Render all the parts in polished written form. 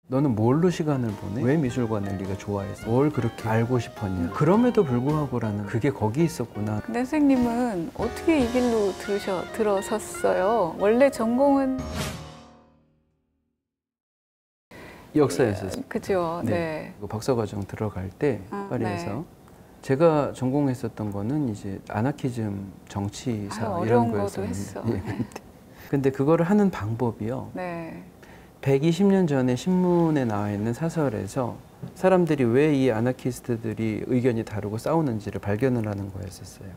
너는 뭘로 시간을 보내? 왜 미술관을 네가 좋아했어? 뭘 그렇게 알고 싶었냐? 그럼에도 불구하고라는 그게 거기 있었구나. 근데 선생님은 어떻게 이 길로 들어섰어요? 원래 전공은 역사였었어요. 그죠. 네. 네. 박사과정 들어갈 때 파리에서 네. 제가 전공했었던 거는 이제 아나키즘, 정치사 이런 거였었는데. 예, 근데 그거를 하는 방법이요. 네. 120년 전에 신문에 나와 있는 사설에서 사람들이 왜 이 아나키스트들이 의견이 다르고 싸우는지를 발견을 하는 거였었어요.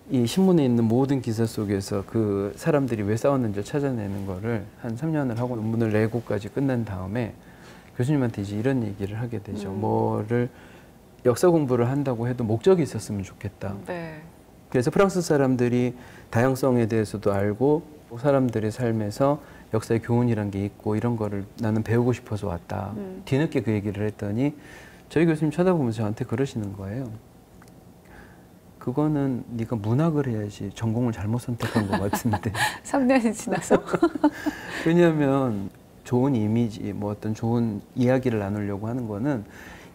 이 신문에 있는 모든 기사 속에서 그 사람들이 왜 싸웠는지를 찾아내는 거를 한 3년을 하고 논문을 내고까지 끝난 다음에 교수님한테 이제 이런 얘기를 하게 되죠. 뭐를 역사 공부를 한다고 해도 목적이 있었으면 좋겠다. 네. 그래서 프랑스 사람들이 다양성에 대해서도 알고 사람들의 삶에서 역사의 교훈이란 게 있고 이런 거를 나는 배우고 싶어서 왔다. 뒤늦게 그 얘기를 했더니 저희 교수님 쳐다보면서 저한테 그러시는 거예요. 그거는 네가 문학을 해야지 전공을 잘못 선택한 것 같은데. 3년이 지나서. 왜냐하면 좋은 이미지, 뭐 어떤 좋은 이야기를 나누려고 하는 거는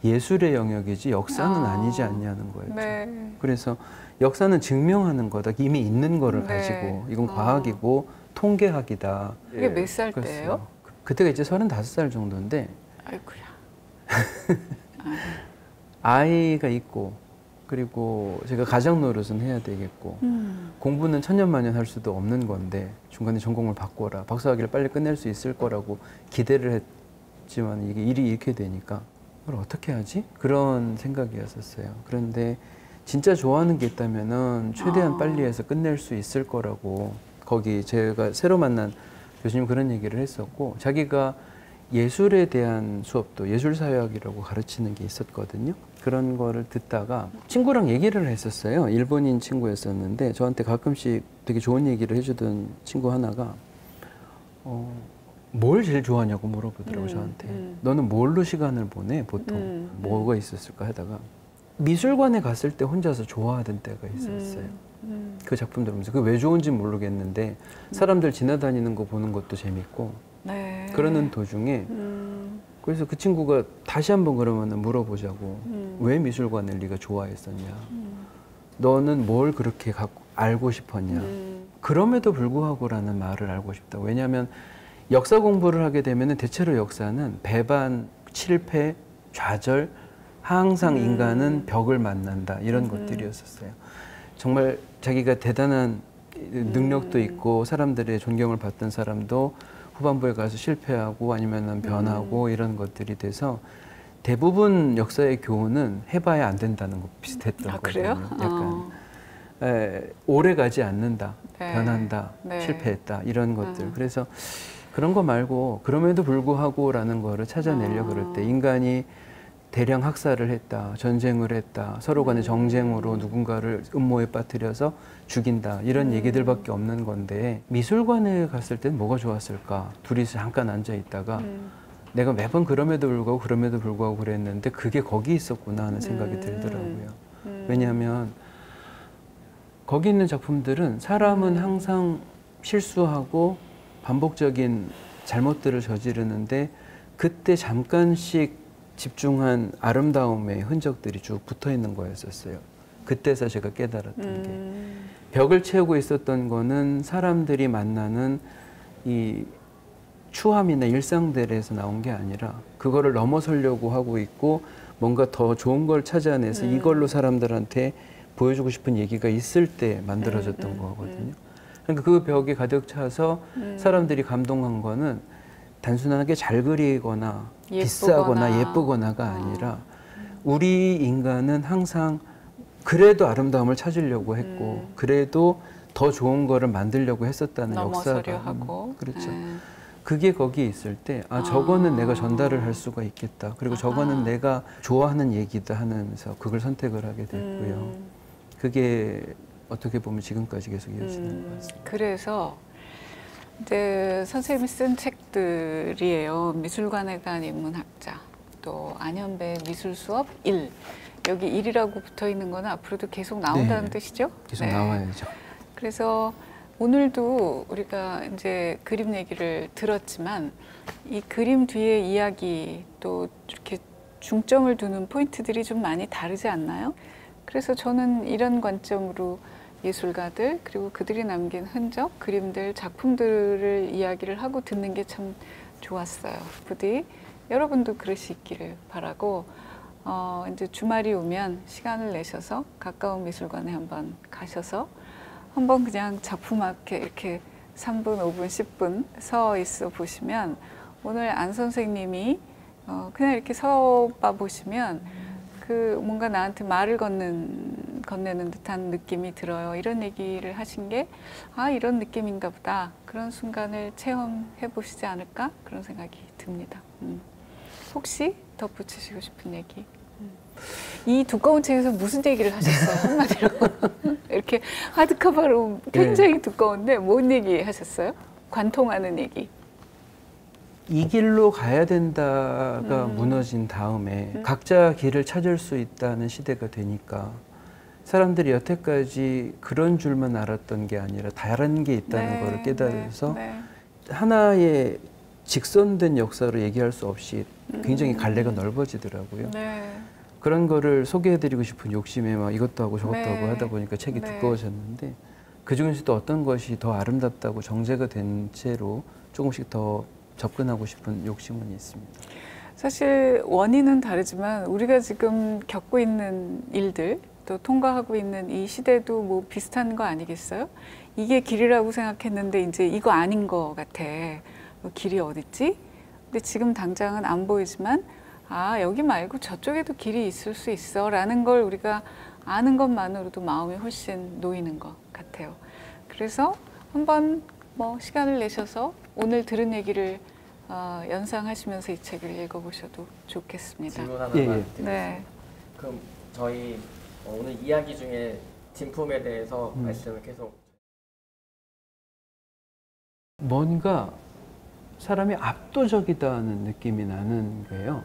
예술의 영역이지 역사는 아니지 않냐는 거예요. 네. 그래서 역사는 증명하는 거다. 이미 있는 거를 네. 가지고 이건 과학이고 통계학이다. 그게 몇 살 때예요? 그때가 이제 35살 정도인데 아이고야. 아이가 있고 그리고 제가 가장 노릇은 해야 되겠고 공부는 천년만년 할 수도 없는 건데 중간에 전공을 바꿔라. 박사학위를 빨리 끝낼 수 있을 거라고 기대를 했지만 이게 일이 이렇게 되니까 그걸 어떻게 하지? 그런 생각이었었어요. 그런데 진짜 좋아하는 게 있다면은 최대한 빨리 해서 끝낼 수 있을 거라고 거기 제가 새로 만난 교수님 그런 얘기를 했었고 자기가 예술에 대한 수업도 예술사회학이라고 가르치는 게 있었거든요. 그런 거를 듣다가 친구랑 얘기를 했었어요. 일본인 친구였었는데 저한테 가끔씩 되게 좋은 얘기를 해주던 친구 하나가 뭘 제일 좋아하냐고 물어보더라고요. 저한테. 너는 뭘로 시간을 보내? 보통 뭐가 있었을까 하다가 미술관에 갔을 때 혼자서 좋아하던 때가 있었어요. 그 작품들 보면서 그게 왜 좋은지 모르겠는데 사람들 지나다니는 거 보는 것도 재밌고 네. 그러는 도중에 그래서 그 친구가 다시 한번 그러면 물어보자고 왜 미술관을 네가 좋아했었냐 너는 뭘 그렇게 알고 싶었냐 그럼에도 불구하고라는 말을 알고 싶다. 왜냐하면 역사 공부를 하게 되면 대체로 역사는 배반, 실패, 좌절 항상 인간은 벽을 만난다 이런 것들이었었어요. 정말 자기가 대단한 능력도 있고 사람들의 존경을 받던 사람도 후반부에 가서 실패하고 아니면 변하고 이런 것들이 돼서 대부분 역사의 교훈은 해봐야 안 된다는 거 비슷했던 거거든요. 약간 오래 가지 않는다, 네. 변한다, 네. 실패했다 이런 것들. 그래서 그런 거 말고 그럼에도 불구하고라는 거를 찾아내려고 그럴 때 인간이 대량 학살을 했다, 전쟁을 했다, 서로 간의 정쟁으로 누군가를 음모에 빠뜨려서 죽인다 이런 얘기들밖에 없는 건데 미술관에 갔을 땐 뭐가 좋았을까? 둘이서 잠깐 앉아 있다가 내가 매번 그럼에도 불구하고 그랬는데 그게 거기 있었구나 하는 생각이 들더라고요. 왜냐하면 거기 있는 작품들은 사람은 항상 실수하고 반복적인 잘못들을 저지르는데 그때 잠깐씩 집중한 아름다움의 흔적들이 쭉 붙어 있는 거였었어요. 그때서 제가 깨달았던 게. 벽을 채우고 있었던 거는 사람들이 만나는 이 추함이나 일상들에서 나온 게 아니라 그거를 넘어서려고 하고 있고 뭔가 더 좋은 걸 찾아내서 이걸로 사람들한테 보여주고 싶은 얘기가 있을 때 만들어졌던 거거든요. 그러니까 그 벽에 가득 차서 사람들이 감동한 거는 단순하게 잘 그리거나 비싸거나 예쁘거나가 아니라 우리 인간은 항상 그래도 아름다움을 찾으려고 했고 그래도 더 좋은 거를 만들려고 했었다는 역사가 하고. 그렇죠. 그게 거기에 있을 때 저거는 내가 전달을 할 수가 있겠다. 그리고 저거는 내가 좋아하는 얘기다 하면서 그걸 선택을 하게 됐고요. 그게 어떻게 보면 지금까지 계속 이어지는 것 같습니다. 그래서 이제 선생님이 쓴 책들이에요. 미술관에 간 인문학자, 또 안현배 미술수업 1. 여기 1이라고 붙어 있는 거는 앞으로도 계속 나온다는 뜻이죠? 계속 나와야죠. 그래서 오늘도 우리가 이제 그림 얘기를 들었지만 이 그림 뒤에 이야기 또 이렇게 중점을 두는 포인트들이 좀 많이 다르지 않나요? 그래서 저는 이런 관점으로 예술가들 그리고 그들이 남긴 흔적, 그림들, 작품들을 이야기를 하고 듣는 게 참 좋았어요. 부디 여러분도 그러시기를 바라고 이제 주말이 오면 시간을 내셔서 가까운 미술관에 한번 가셔서 한번 그냥 작품 앞에 이렇게 3분, 5분, 10분 서 있어 보시면 오늘 안 선생님이 그냥 이렇게 서봐 보시면 그 뭔가 나한테 말을 건네는 듯한 느낌이 들어요. 이런 얘기를 하신 게 이런 느낌인가 보다. 그런 순간을 체험해 보시지 않을까? 그런 생각이 듭니다. 혹시 덧붙이시고 싶은 얘기? 이 두꺼운 책에서 무슨 얘기를 하셨어요? 한마디로. 이렇게 하드커버로 굉장히 두꺼운데 뭔 얘기 하셨어요? 관통하는 얘기. 이 길로 가야 된다가 무너진 다음에 각자 길을 찾을 수 있다는 시대가 되니까 사람들이 여태까지 그런 줄만 알았던 게 아니라 다른 게 있다는 것을 깨달아서 하나의 직선된 역사로 얘기할 수 없이 굉장히 갈래가 넓어지더라고요. 그런 거를 소개해드리고 싶은 욕심에 막 이것도 하고 저것도 하고 하다 보니까 책이 두꺼워졌는데 그중에서도 어떤 것이 더 아름답다고 정제가 된 채로 조금씩 더 접근하고 싶은 욕심은 있습니다. 사실 원인은 다르지만 우리가 지금 겪고 있는 일들 또 통과하고 있는 이 시대도 뭐 비슷한 거 아니겠어요? 이게 길이라고 생각했는데 이제 이거 아닌 거 같아. 뭐 길이 어딨지? 근데 지금 당장은 안 보이지만 여기 말고 저쪽에도 길이 있을 수 있어 라는 걸 우리가 아는 것만으로도 마음이 훨씬 놓이는 것 같아요. 그래서 한번 뭐 시간을 내셔서 오늘 들은 얘기를 연상하시면서 이 책을 읽어보셔도 좋겠습니다. 질문 하나만 드리겠습니다. 네. 그럼 저희 오늘 이야기 중에 진품에 대해서 말씀을 계속 뭔가 사람이 압도적이다는 느낌이 나는 거예요.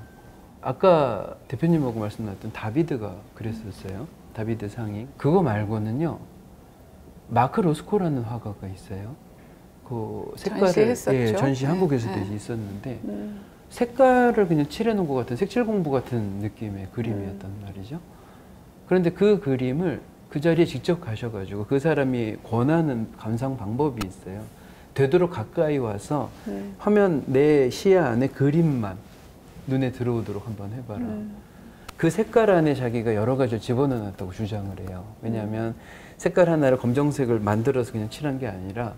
아까 대표님하고 말씀나왔던 다비드가 그랬었어요. 다비드 상이. 그거 말고는요. 마크 로스코라는 화가가 있어요. 그 색깔을 전시했었죠. 전시 한국에서도 있었는데 색깔을 그냥 칠해놓은 것 같은 색칠 공부 같은 느낌의 그림이었단 말이죠. 그런데 그 그림을 그 자리에 직접 가셔가지고 그 사람이 권하는 감상 방법이 있어요. 되도록 가까이 와서 화면 내 시야 안에 그림만 눈에 들어오도록 한번 해봐라. 그 색깔 안에 자기가 여러 가지를 집어넣었다고 주장을 해요. 왜냐하면 색깔 하나를 검정색을 만들어서 그냥 칠한 게 아니라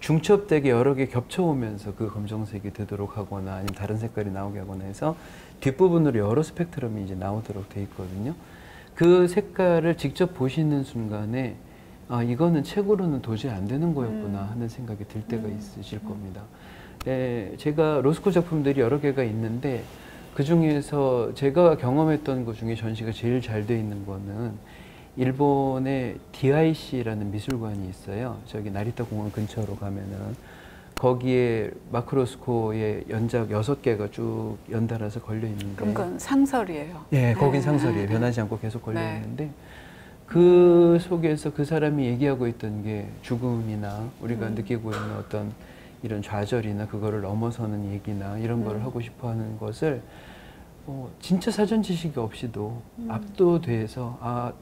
중첩되게 여러 개 겹쳐오면서 그 검정색이 되도록 하거나 아니면 다른 색깔이 나오게 하거나 해서 뒷부분으로 여러 스펙트럼이 이제 나오도록 돼 있거든요. 그 색깔을 직접 보시는 순간에 이거는 책으로는 도저히 안 되는 거였구나 하는 생각이 들 때가 있으실 겁니다. 제가 로스코 작품들이 여러 개가 있는데 그 중에서 제가 경험했던 것 중에 전시가 제일 잘 돼 있는 거는 일본의 DIC라는 미술관이 있어요. 저기 나리타 공원 근처로 가면은 거기에 마크 로스코의 연작 6개가 쭉 연달아서 걸려 있는데 그건 상설이에요. 예, 거긴 상설이에요. 변하지 않고 계속 걸려 있는데 그 속에서 그 사람이 얘기하고 있던 게 죽음이나 우리가 느끼고 있는 어떤 이런 좌절이나 그거를 넘어서는 얘기나 이런 거를 하고 싶어 하는 것을 진짜 사전 지식이 없이도 압도돼서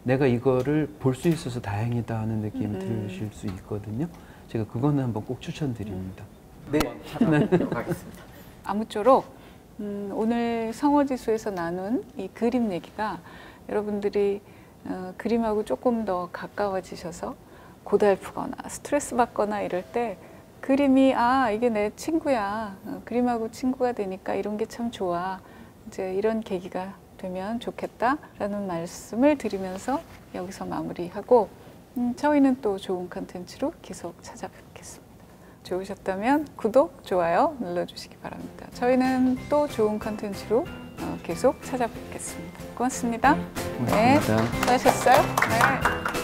내가 이거를 볼 수 있어서 다행이다 하는 느낌이 들으실 수 있거든요. 제가 그거는 한번 꼭 추천드립니다. 네, 찾아뵙도록 하겠습니다. 아무쪼록 오늘 성어지수에서 나눈 이 그림 얘기가 여러분들이 그림하고 조금 더 가까워지셔서 고달프거나 스트레스 받거나 이럴 때 그림이 이게 내 친구야. 그림하고 친구가 되니까 이런 게 참 좋아. 이제 이런 계기가 되면 좋겠다라는 말씀을 드리면서 여기서 마무리하고 저희는 또 좋은 컨텐츠로 계속 찾아뵙겠습니다. 좋으셨다면 구독, 좋아요 눌러주시기 바랍니다. 저희는 또 좋은 컨텐츠로 계속 찾아뵙겠습니다. 고맙습니다. 고맙습니다. 네, 수고하셨어요. 네.